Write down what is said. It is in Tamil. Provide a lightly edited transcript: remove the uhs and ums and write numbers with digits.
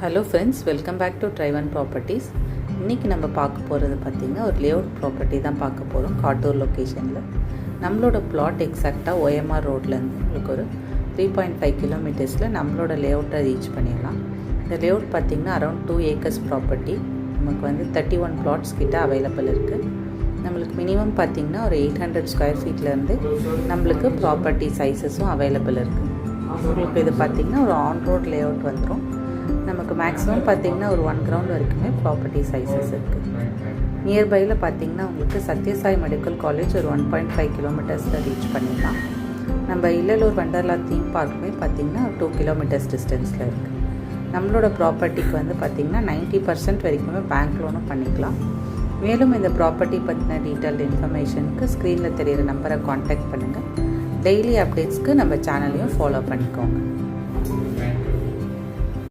Hello friends, welcome back to Driven Properties. இன்றைக்கி நம்ம பார்க்க போகிறது பார்த்திங்கன்னா ஒரு லேஅவுட் ப்ராப்பர்ட்டி தான் பார்க்க போகிறோம். காட்டூர் லொக்கேஷனில் நம்மளோட பிளாட் எக்ஸாக்டாக OMR ரோட்லேருந்து உங்களுக்கு ஒரு 3.5 கிலோமீட்டர்ஸில் நம்மளோட லேஅவுட்டை ரீச் பண்ணிடலாம். இந்த லேஅவுட் பார்த்திங்கன்னா அரௌண்ட் 2 ஏக்கர்ஸ் ப்ராப்பர்ட்டி. நமக்கு வந்து 31 பிளாட்ஸ் கிட்ட அவைலபிள் இருக்குது. நம்மளுக்கு மினிமம் பார்த்திங்கன்னா ஒரு 800 ஸ்கொயர் ஃபீட்லேருந்து நம்மளுக்கு ப்ராப்பர்ட்டி சைஸஸும் அவைலபிள் இருக்குது. உங்களுக்கு இது பார்த்திங்கன்னா ஒரு ஆன் ரோட் லேஅவுட் வந்துடும். நமக்கு மேக்ஸிமம் பார்த்திங்கன்னா ஒரு 1 கிரவுண்ட் வரைக்குமே ப்ராப்பர்ட்டி சைஸஸ் இருக்குது. நியர்பையில் பார்த்திங்கன்னா உங்களுக்கு சத்யசாய் மெடிக்கல் காலேஜ் ஒரு 1.5 கிலோமீட்டர்ஸில் ரீச் பண்ணிடலாம். நம்ம இல்லலூர் வண்டர்லா தீம் பார்க்குமே பார்த்திங்கன்னா 2 கிலோமீட்டர்ஸ் டிஸ்டன்ஸில் இருக்குது. நம்மளோட ப்ராப்பர்ட்டிக்கு வந்து பார்த்திங்கன்னா 90% வரைக்குமே பேங்க் லோனும் பண்ணிக்கலாம். மேலும் இந்த ப்ராப்பர்ட்டி பற்றின டீட்டெயில்டு இன்ஃபர்மேஷனுக்கு ஸ்க்ரீனில் தெரிகிற நம்பரை காண்டாக்ட் பண்ணுங்கள். டெய்லி அப்டேட்ஸ்க்கு நம்ம சேனலையும் ஃபாலோ பண்ணிக்கோங்க.